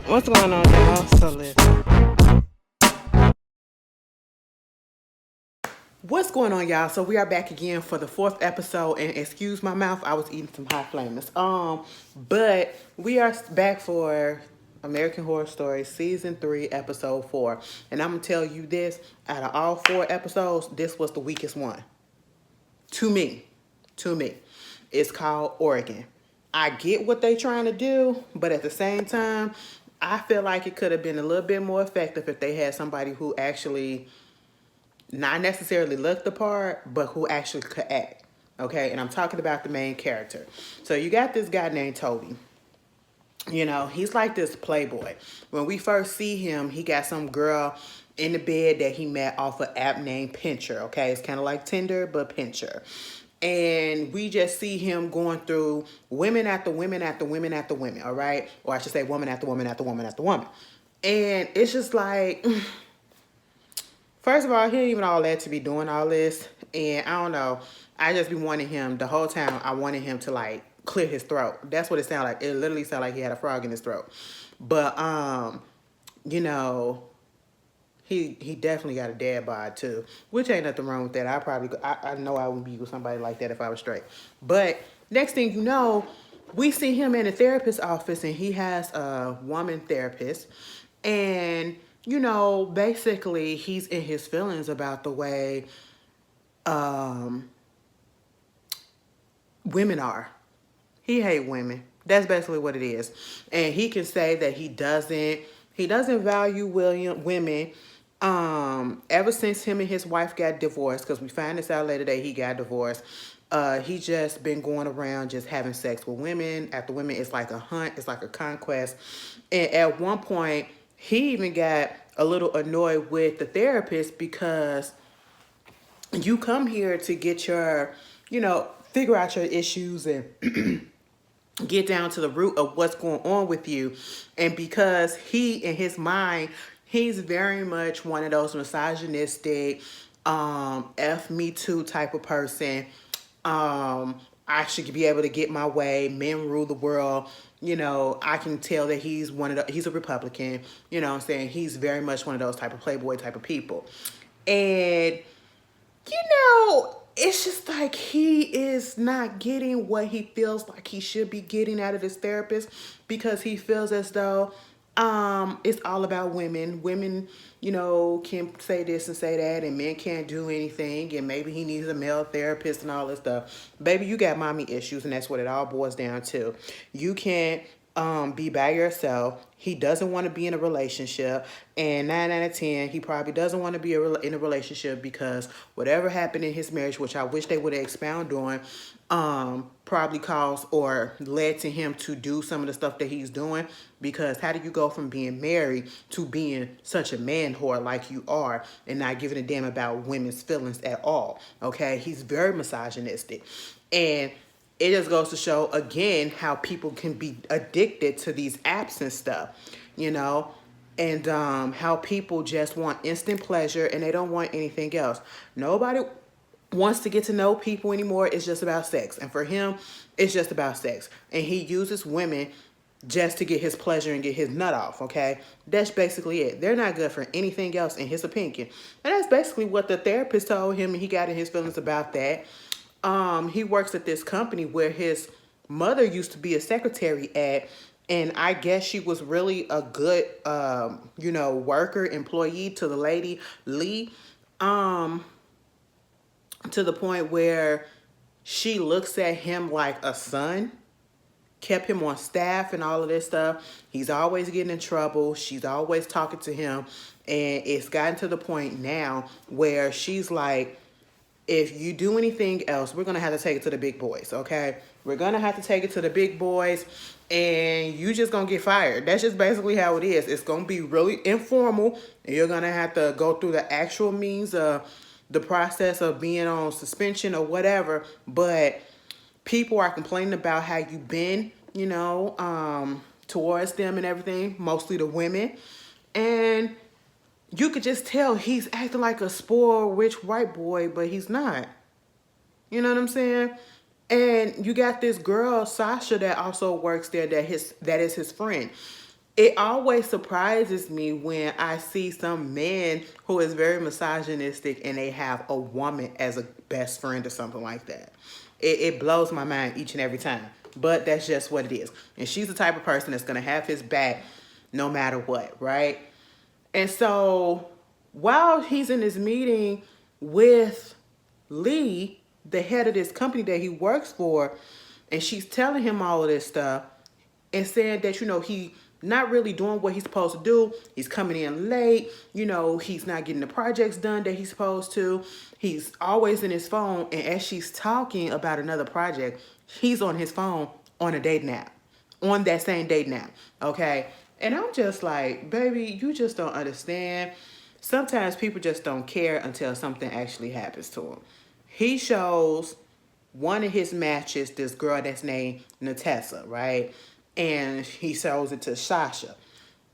What's going on, y'all? So listen. What's going on, y'all? So we are back again for the fourth episode, and excuse my mouth, I was eating some hot flamers. But we are back for American Horror Story season 3, episode 4, and I'm gonna tell you this: out of all 4 episodes, this was the weakest one to me. To me, it's called Oregon. I get what they trying to do, but at the same time, I feel like it could have been a little bit more effective if they had somebody who actually not necessarily looked the part, but who actually could act. Okay, and I'm talking about the main character. So you got this guy named Toby. You know, he's like this playboy. When we first see him, he got some girl in the bed that he met off an app named Pincher. Okay, it's kind of like Tinder, but Pincher. And we just see him going through women after women after women after women, all right? Or I should say woman after woman after woman after woman. And it's just like, first of all, he ain't even all that to be doing all this. And I don't know. I just be wanting him the whole time. I wanted him to like clear his throat. That's what it sounded like. It literally sounded like he had a frog in his throat. But you know, he definitely got a dad bod too, which ain't nothing wrong with that. I know I would be with somebody like that if I was straight. But next thing you know, we see him in a therapist's office, and he has a woman therapist, and you know, basically he's in his feelings about the way um, women are. He hate women. That's basically what it is. And he can say that he doesn't value women. Ever since him and his wife got divorced, because we find this out later that he got divorced, he just been going around just having sex with women after women. It's like a hunt, it's like a conquest. And at one point, he even got a little annoyed with the therapist because you come here to get your, figure out your issues and get down to the root of what's going on with you. And because he, in his mind, he's very much one of those misogynistic, F me too type of person. I should be able to get my way. Men rule the world. You know, I can tell that he's a Republican. You know what I'm saying? He's very much one of those type of playboy type of people. And it's just like he is not getting what he feels like he should be getting out of his therapist, because he feels as though it's all about women. Women, can say this and say that, and men can't do anything, and maybe he needs a male therapist and all this stuff. Baby, you got mommy issues, and that's what it all boils down to. You can't be by yourself. He doesn't want to be in a relationship, and 9 out of 10, he probably doesn't want to be in a relationship because whatever happened in his marriage, which I wish they would have expounded on, probably caused or led to him to do some of the stuff that he's doing. Because how do you go from being married to being such a man whore like you are, and not giving a damn about women's feelings at all? Okay, he's very misogynistic, and it just goes to show again how people can be addicted to these apps and stuff, you know, and how people just want instant pleasure and they don't want anything else. Nobody wants to get to know people anymore. It's just about sex. And for him, it's just about sex. And he uses women just to get his pleasure and get his nut off, okay? That's basically it. They're not good for anything else in his opinion. And that's basically what the therapist told him, and he got in his feelings about that. He works at this company where his mother used to be a secretary at, and I guess she was really a good, worker, employee to the lady, Lee, to the point where she looks at him like a son, kept him on staff and all of this stuff. He's always getting in trouble. She's always talking to him. And it's gotten to the point now where she's like, if you do anything else, we're going to have to take it to the big boys, okay? We're going to have to take it to the big boys, and you just going to get fired. That's just basically how it is. It's going to be really informal, and you're going to have to go through the actual means of the process of being on suspension or whatever, but people are complaining about how you've been, towards them and everything, mostly the women, and you could just tell he's acting like a spoiled rich white boy, but he's not. You know what I'm saying? And you got this girl, Sasha, that also works there, that is his friend. it always surprises me when I see some men who is very misogynistic and they have a woman as a best friend or something like that. It blows my mind each and every time. But that's just what it is. And she's the type of person that's going to have his back no matter what, right? And so while he's in this meeting with Lee, the head of this company that he works for, and she's telling him all of this stuff and saying that, he not really doing what he's supposed to do. He's coming in late. He's not getting the projects done that he's supposed to. He's always in his phone. And as she's talking about another project, he's on his phone on a dating app, on that same dating app. Okay. And I'm just like, baby, you just don't understand. Sometimes people just don't care until something actually happens to them. He shows one of his matches, this girl that's named Natessa, right? And he shows it to Sasha.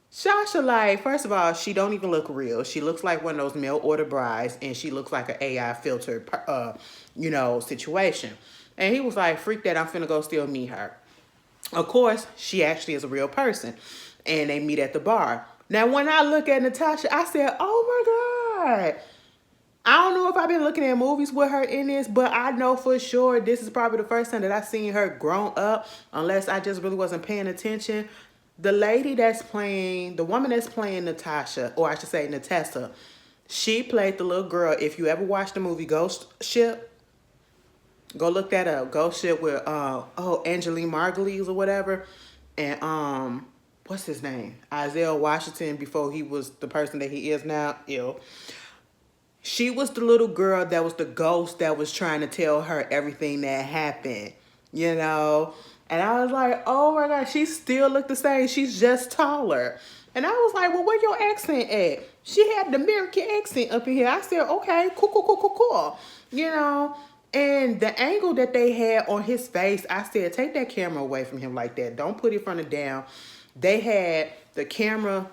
Sasha, like, first of all, she don't even look real. She looks like one of those mail order brides, and she looks like an AI filtered, situation. And he was like, freak that, I'm finna go still meet her. Of course, she actually is a real person, and they meet at the bar. Now, when I look at Natasha, I said, oh my God. I don't know if I've been looking at movies with her in this, but I know for sure this is probably the first time that I've seen her grown up, unless I just really wasn't paying attention. The woman that's playing Natasha, or I should say Natessa, she played the little girl. If you ever watched the movie Ghost Ship, go look that up. Ghost Ship with Angelina Margulies or whatever, and what's his name? Isaiah Washington before he was the person that he is now. She was the little girl that was the ghost that was trying to tell her everything that happened, And I was like, oh my God, she still looked the same. She's just taller. And I was like, well, where your accent at? She had the American accent up in here. I said, okay, cool. And the angle that they had on his face, I said, take that camera away from him like that. Don't put it from the down. They had the camera,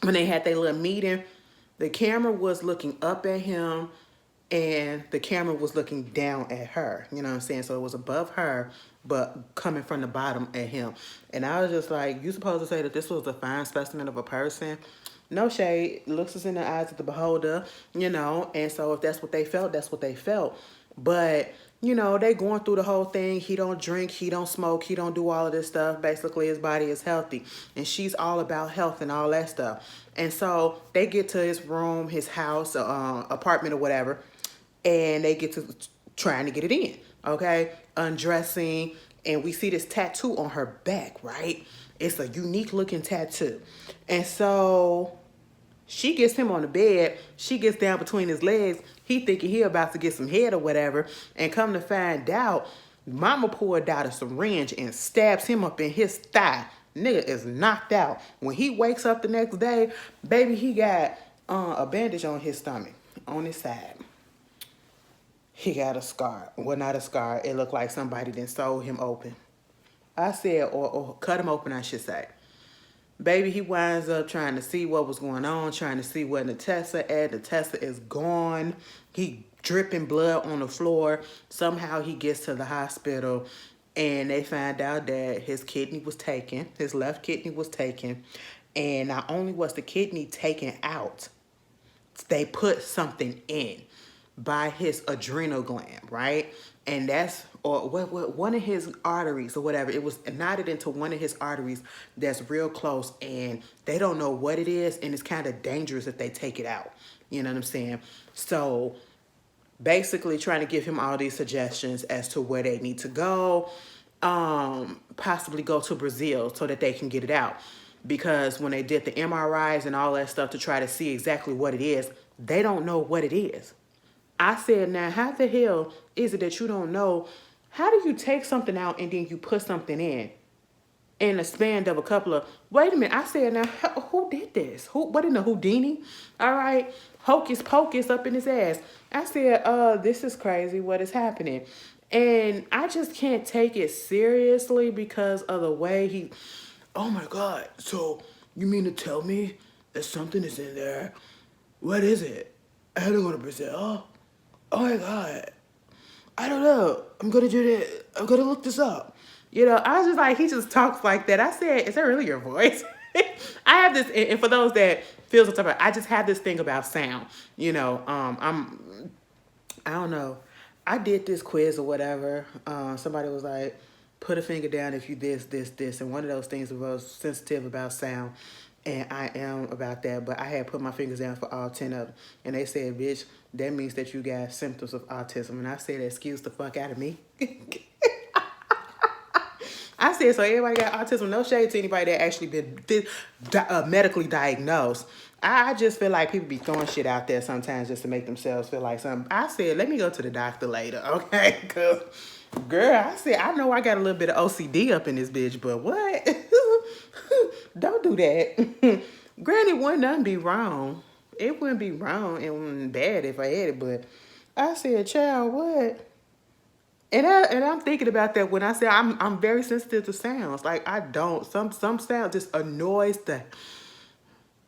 when they had their little meeting, the camera was looking up at him and the camera was looking down at her. You know what I'm saying? So it was above her, but coming from the bottom at him. And I was just like, you supposed to say that this was a fine specimen of a person? No shade. Looks is in the eyes of the beholder, And so if that's what they felt, that's what they felt. But, they going through the whole thing. He don't drink, he don't smoke, he don't do all of this stuff. Basically, his body is healthy. And she's all about health and all that stuff. And so they get to his room, his house, apartment or whatever, and they get to trying to get it in, okay? Undressing, and we see this tattoo on her back, right? It's a unique looking tattoo. And so she gets him on the bed. She gets down between his legs. He thinking he about to get some head or whatever. And come to find out, mama poured out a syringe and stabs him up in his thigh. Nigga is knocked out. When he wakes up the next day, baby, he got a bandage on his stomach, on his side. He got a scar. Well, not a scar. It looked like somebody then sewed him open. I said, or cut him open, I should say. Baby, he winds up trying to see what was going on, trying to see where Natessa at. Natessa is gone. He dripping blood on the floor. Somehow he gets to the hospital, and they find out that his kidney was taken. His left kidney was taken. And not only was the kidney taken out, they put something in by his adrenal gland, right? And that's, or what one of his arteries or whatever, it was knotted into one of his arteries that's real close, and they don't know what it is, and it's kind of dangerous if they take it out. You know what I'm saying? So basically trying to give him all these suggestions as to where they need to go, possibly go to Brazil so that they can get it out. Because when they did the MRIs and all that stuff to try to see exactly what it is, they don't know what it is. I said, now, how the hell is it that you don't know? How do you take something out and then you put something in a span of a couple of... Wait a minute. I said, now, who did this? What in the Houdini? All right. Hocus pocus up in his ass. I said, this is crazy. What is happening? And I just can't take it seriously because of the way he... Oh, my God. So you mean to tell me that something is in there? What is it? I had to go to Brazil. Oh my God. I don't know. I'm gonna do that. I'm gonna look this up. You know, I was just like, he just talks like that. I said, is that really your voice? I have this, and for those that feel some type of, I just have this thing about sound. You know, I don't know. I did this quiz or whatever. Somebody was like, put a finger down if you this. And one of those things was sensitive about sound. And I am about that. But I had put my fingers down for all 10 of them. And they said, bitch, that means that you got symptoms of autism. And I said, excuse the fuck out of me. I said, so everybody got autism. No shade to anybody that actually been medically diagnosed. I just feel like people be throwing shit out there sometimes just to make themselves feel like something. I said, let me go to the doctor later, okay? Because, girl, I said, I know I got a little bit of OCD up in this bitch, but what? Don't do that. Granted, wouldn't nothing be wrong. It wouldn't be wrong and bad if I had it, but I said, child, what? And I'm thinking about that when I say I'm very sensitive to sounds. Like I don't some sound just annoys the.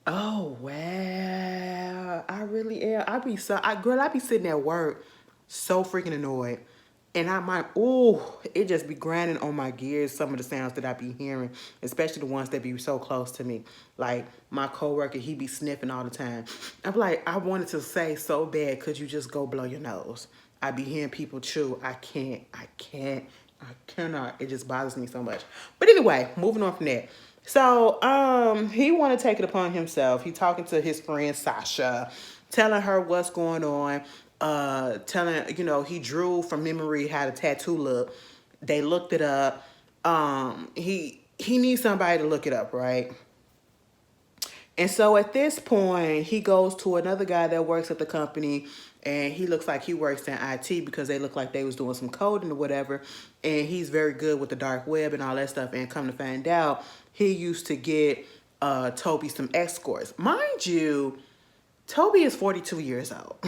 Oh wow, I really am. I be sitting at work so freaking annoyed, and I might it just be grinding on my gears. Some of the sounds that I be hearing, especially the ones that be so close to me. Like my coworker, he be sniffing all the time. I'm like, I wanted to say so bad, could you just go blow your nose? I be hearing people chew. I cannot. It just bothers me so much. But anyway, moving on from that. So, he want to take it upon himself. He talking to his friend Sasha, telling her what's going on. Telling, you know, he drew from memory how the tattoo look. They looked it up. He needs somebody to look it up, right? And so at this point, he goes to another guy that works at the company, and he looks like he works in IT because they look like they was doing some coding or whatever. And he's very good with the dark web and all that stuff. And come to find out, he used to get Toby some escorts. Mind you, Toby is 42 years old.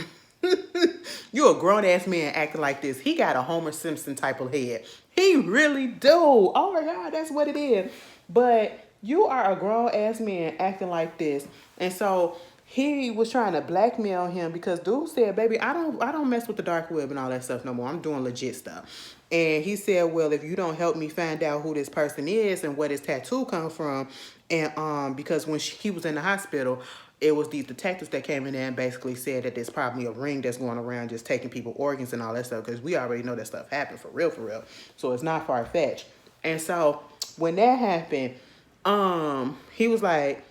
You a grown ass man acting like this. He got a Homer Simpson type of head. He really do. Oh my God, that's what it is. But you are a grown ass man acting like this. And so he was trying to blackmail him because dude said, baby, I don't mess with the dark web and all that stuff no more. I'm doing legit stuff. And he said, well, if you don't help me find out who this person is and where this tattoo comes from, and because when he was in the hospital, it was these detectives that came in there and basically said that there's probably a ring that's going around just taking people organs and all that stuff, because we already know that stuff happened for real. So it's not far-fetched. And so when that happened, he was like,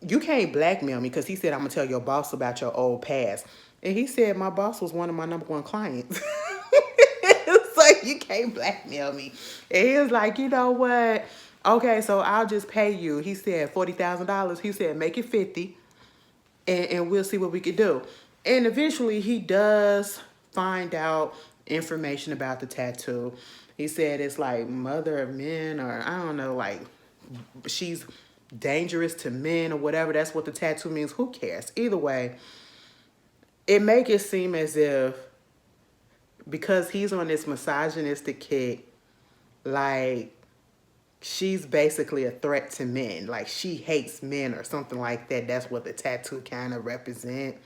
you can't blackmail me, because he said, I'm going to tell your boss about your old past. And he said, my boss was one of my #1 clients. So you can't blackmail me. And he was like, you know what? Okay, so I'll just pay you. He said $40,000. He said, make it 50, and we'll see what we could do. And eventually he does find out information about the tattoo. He said it's like mother of men, or I don't know, like she's dangerous to men or whatever. That's what the tattoo means. Who cares? Either way, it make it seem as if because he's on this misogynistic kick, like she's basically a threat to men. Like she hates men or something like that. That's what the tattoo kind of represent.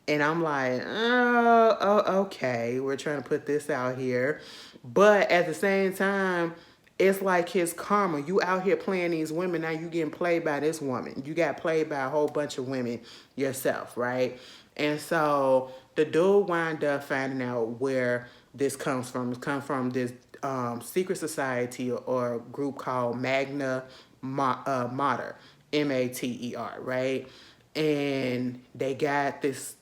And I'm like, okay, we're trying to put this out here. But at the same time, it's like his karma. You out here playing these women, now you getting played by this woman. You got played by a whole bunch of women yourself, right? And so the dude wind up finding out where this comes from. It comes from this secret society or group called Magna Mater, Mater, right? And they got this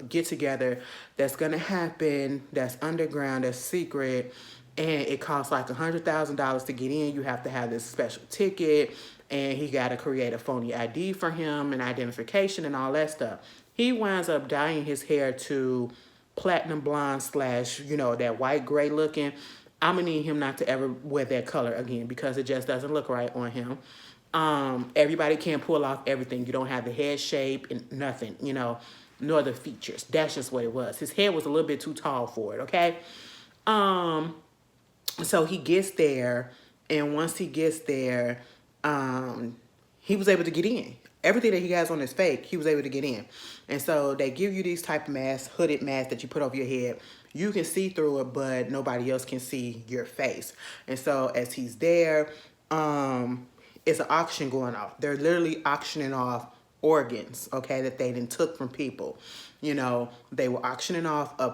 get together that's gonna happen, that's underground, that's secret, and it costs like $100,000 to get in. You have to have this special ticket, and he got to create a phony ID for him and identification and all that stuff. He winds up dyeing his hair to platinum blonde / you know, that white gray looking. I'm gonna need him not to ever wear that color again because it just doesn't look right on him. Everybody can't pull off everything. You don't have the head shape and nothing, you know, nor the features. That's just what it was. His head was a little bit too tall for it, okay? So he gets there, and once he gets there, he was able to get in. Everything that he has on is fake. He was able to get in. And so they give you these type of masks, hooded masks that you put over your head. You can see through it, but nobody else can see your face. And so as he's there, it's an auction going off. They're literally auctioning off organs, okay, that they then took from people. You know, they were auctioning off a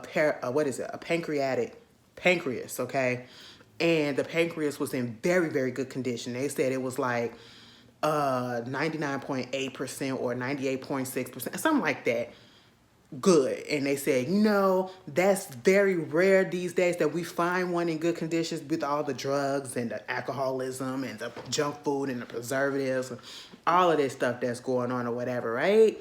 pancreas, okay? And the pancreas was in very, very good condition. They said it was like 99.8% or 98.6%, something like that. Good. And they said, you know, that's very rare these days that we find one in good conditions with all the drugs and the alcoholism and the junk food and the preservatives and all of this stuff that's going on or whatever, right?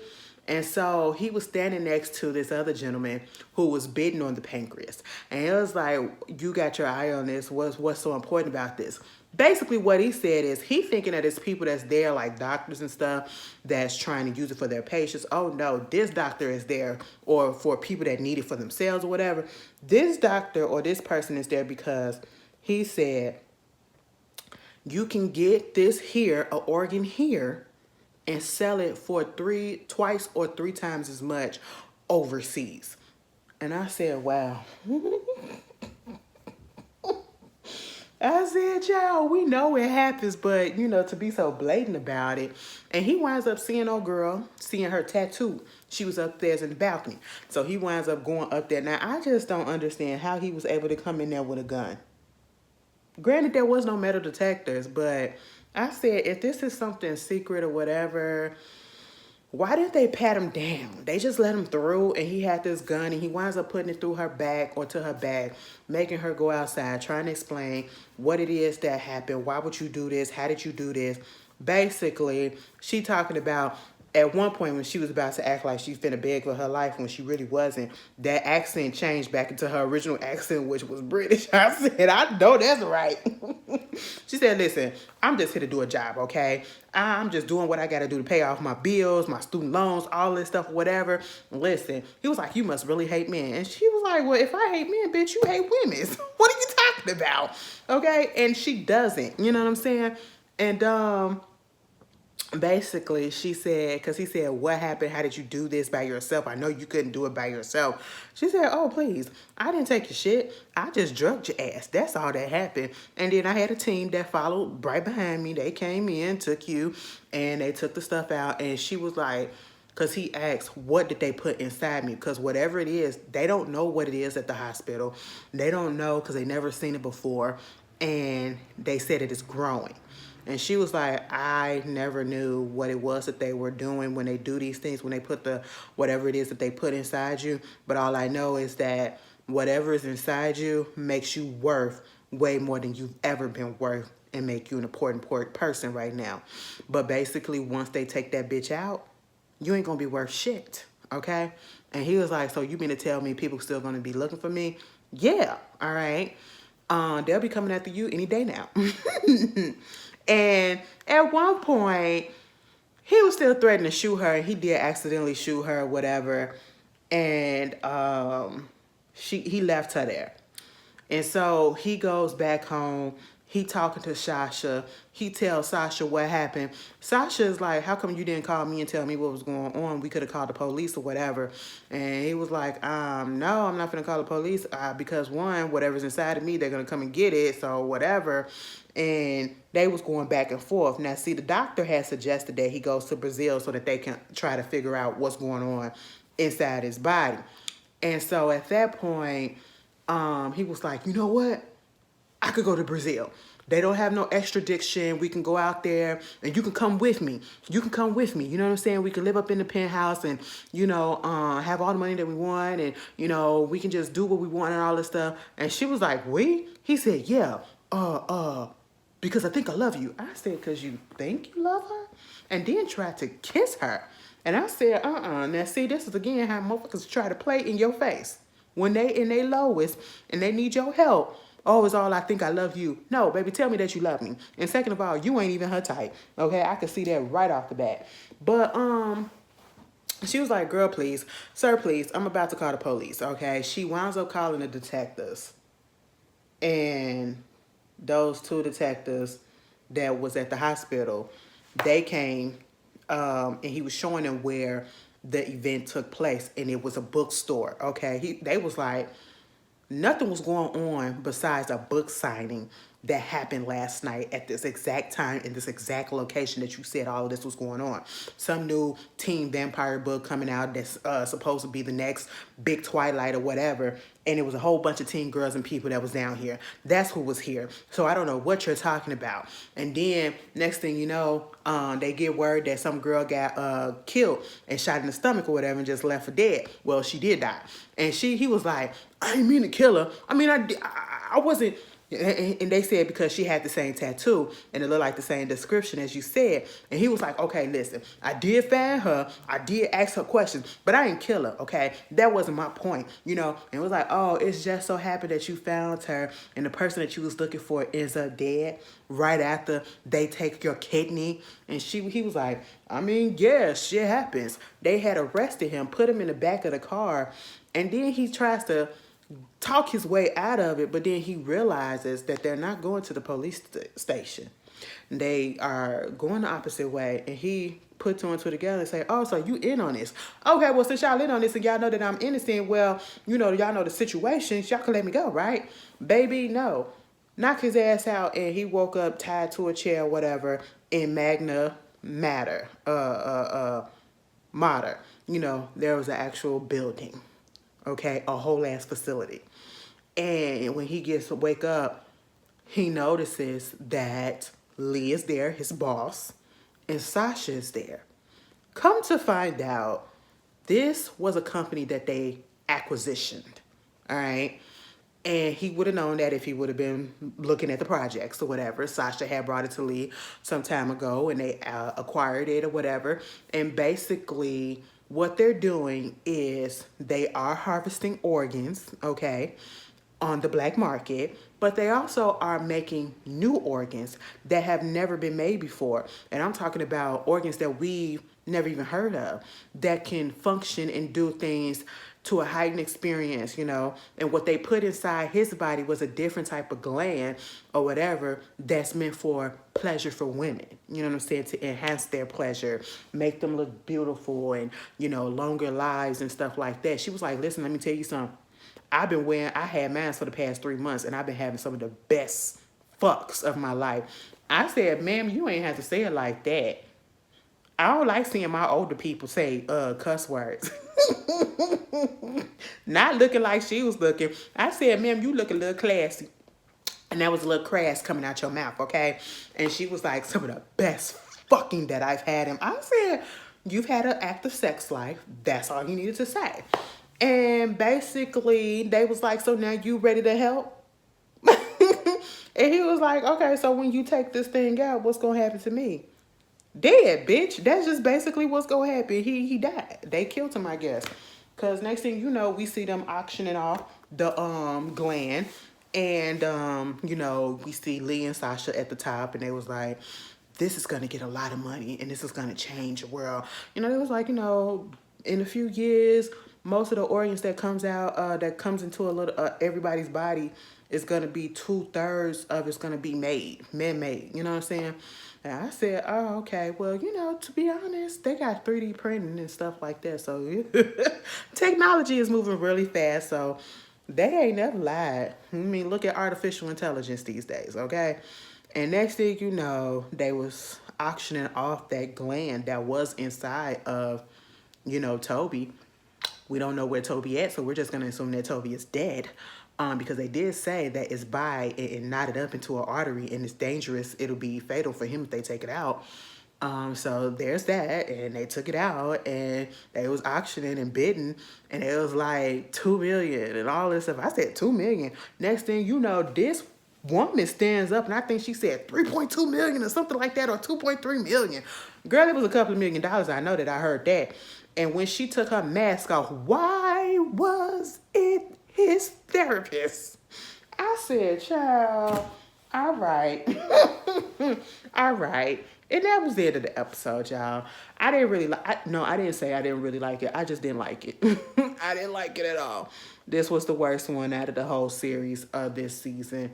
And so he was standing next to this other gentleman who was bidding on the pancreas. And it was like, you got your eye on this. What's so important about this? Basically what he said is he thinking that it's people that's there, like doctors and stuff, that's trying to use it for their patients. Oh no, this doctor is there, or for people that need it for themselves or whatever. This doctor or this person is there because he said, you can get this here, an organ here, and sell it for twice or three times as much overseas. And I said, wow. I said, y'all, we know it happens, but, you know, to be so blatant about it. And he winds up seeing old girl, seeing her tattoo. She was upstairs in the balcony. So he winds up going up there. Now, I just don't understand how he was able to come in there with a gun. Granted, there was no metal detectors, but I said, if this is something secret or whatever, why didn't they pat him down? They just let him through, and he had this gun, and he winds up putting it through her back or to her bag, making her go outside, trying to explain what it is that happened. Why would you do this? How did you do this? Basically, she talking about at one point when she was about to act like she finna beg for her life when she really wasn't, that accent changed back into her original accent, which was British. I said, I know that's right. She said, listen, I'm just here to do a job, okay? I'm just doing what I got to do to pay off my bills, my student loans, all this stuff, whatever. Listen, he was like, you must really hate men. And she was like, well, if I hate men, bitch, you hate women. What are you talking about? Okay? And she doesn't, you know what I'm saying? And basically, she said, because he said, what happened? How did you do this by yourself? I know you couldn't do it by yourself. She said, oh, please, I didn't take your shit. I just drugged your ass. That's all that happened. And then I had a team that followed right behind me. They came in, took you, and they took the stuff out. And she was like, because he asked, what did they put inside me? Because whatever it is, they don't know what it is at the hospital. They don't know because they never seen it before. And they said it is growing. And she was like, I never knew what it was that they were doing when they do these things, when they put whatever it is that they put inside you. But all I know is that whatever is inside you makes you worth way more than you've ever been worth and make you an important person right now. But basically, once they take that bitch out, you ain't gonna be worth shit, okay? And he was like, so you mean to tell me people still gonna be looking for me? Yeah, all right. They'll be coming after you any day now. And at one point, he was still threatening to shoot her. He did accidentally shoot her, whatever. And he left her there. And so he goes back home. He talking to Sasha. He tells Sasha what happened. Sasha is like, how come you didn't call me and tell me what was going on? We could have called the police or whatever. And he was like, no, I'm not going to call the police because one, whatever's inside of me, they're going to come and get it. So whatever. And they was going back and forth. Now, see, the doctor had suggested that he goes to Brazil so that they can try to figure out what's going on inside his body. And so at that point, he was like, you know what? I could go to Brazil. They don't have no extradition. We can go out there and you can come with me. You can come with me. You know what I'm saying? We can live up in the penthouse and, you know, have all the money that we want. And, you know, we can just do what we want and all this stuff. And she was like, we? He said, yeah, because I think I love you. I said, because you think you love her? And then tried to kiss her. And I said, Now, see, this is, again, how motherfuckers try to play in your face. When they in their lowest and they need your help, oh, it's all I think I love you. No, baby, tell me that you love me. And second of all, you ain't even her type. Okay, I could see that right off the bat. But she was like, girl, please, sir, please, I'm about to call the police. Okay, she winds up calling the detectives. And those two detectives that was at the hospital, they came and he was showing them where the event took place, and it was a bookstore. Okay, they was like, nothing was going on besides a book signing that happened last night at this exact time in this exact location that you said all of this was going on. Some new teen vampire book coming out that's supposed to be the next big Twilight or whatever. And it was a whole bunch of teen girls and people that was down here. That's who was here. So I don't know what you're talking about. And then next thing you know, they get word that some girl got killed and shot in the stomach or whatever and just left for dead. Well, she did die. And he was like, I didn't mean to kill her. I mean, I wasn't. And they said because she had the same tattoo and it looked like the same description as you said. And he was like, okay, listen, I did find her. I did ask her questions, but I didn't kill her, okay? That wasn't my point, you know? And it was like, oh, it's just so happened that you found her and the person that you was looking for ends up dead right after they take your kidney. And he was like, I mean, yeah, shit happens. They had arrested him, put him in the back of the car, and then he tries to talk his way out of it, but then he realizes that they're not going to the police station. They are going the opposite way, and he put two and two together and say, oh, so you in on this. Okay, well, since y'all in on this and y'all know that I'm innocent, well, you know, y'all know the situation, y'all can let me go, right? Baby, no. Knock his ass out, and he woke up tied to a chair or whatever in Magna Mater. Mater. You know, there was an actual building. Okay, a whole ass facility. And when he gets to wake up, he notices that Lee is there, his boss, and Sasha is there. Come to find out, this was a company that they acquisitioned, all right? And he would have known that if he would have been looking at the projects or whatever. Sasha had brought it to Lee some time ago, and they acquired it or whatever. And basically, what they're doing is they are harvesting organs, okay, on the black market, but they also are making new organs that have never been made before. And I'm talking about organs that we've never even heard of that can function and do things to a heightened experience, you know. And what they put inside his body was a different type of gland or whatever that's meant for pleasure for women, you know what I'm saying, to enhance their pleasure, make them look beautiful and, you know, longer lives and stuff like that. She was like, listen, let me tell you something. I had mine for the past 3 months, and I've been having some of the best fucks of my life. I said, ma'am, you ain't have to say it like that. I don't like seeing my older people say cuss words. Not looking like she was looking. I said, ma'am, you look a little classy. And that was a little crass coming out your mouth, okay? And she was like, some of the best fucking that I've had him. I said, you've had an active sex life. That's all you needed to say. And basically, they was like, so now you ready to help? And he was like, okay, so when you take this thing out, what's going to happen to me? Dead, bitch. That's just basically what's going to happen. He died. They killed him, I guess. Because next thing you know, we see them auctioning off the gland. And, you know, we see Lee and Sasha at the top. And they was like, this is going to get a lot of money. And this is going to change the world. You know, it was like, you know, in a few years, most of the organs that comes out, that comes into a little everybody's body is going to be 2/3 of it's going to be man-made. You know what I'm saying? And I said, oh, okay. Well, you know, to be honest, they got 3D printing and stuff like that. So technology is moving really fast. So they ain't never lied. I mean, look at artificial intelligence these days, okay? And next thing you know, they was auctioning off that gland that was inside of, you know, Toby. We don't know where Toby at, so we're just going to assume that Toby is dead. Because they did say that it's by and knotted up into an artery and it's dangerous. It'll be fatal for him if they take it out. So there's that, and they took it out, and they was auctioning and bidding, and it was like 2 million and all this stuff. I said 2 million. Next thing you know, this woman stands up, and I think she said 3.2 million or something like that, or 2.3 million. Girl, it was a couple of $1 million. I know that I heard that. And when she took her mask off, why was it his therapist? I said, child, all right. All right. And that was the end of the episode, y'all. I didn't really like, no, I didn't say I didn't really like it. I just didn't like it. I didn't like it at all. This was the worst one out of the whole series of this season.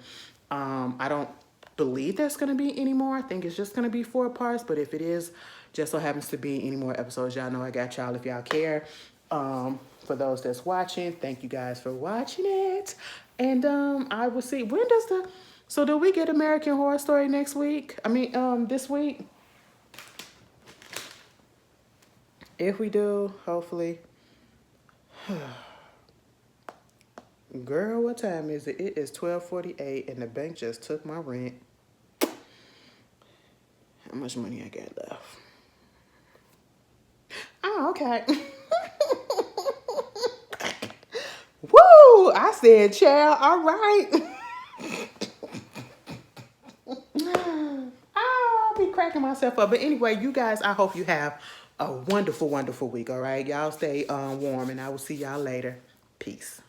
I don't believe there's going to be any more. I think it's just going to be 4 parts. But if it is, just so happens to be any more episodes, y'all know I got y'all if y'all care. For those that's watching, thank you guys for watching it. And I will see. When does the... So do we get American Horror Story next week? I mean, this week? If we do, hopefully. Girl, what time is it? It is 12:48 and the bank just took my rent. How much money I got left? Oh, okay. Woo! I said, child, all right. I'll be cracking myself up. But anyway, you guys, I hope you have a wonderful, wonderful week, all right? Y'all stay warm, and I will see y'all later. Peace.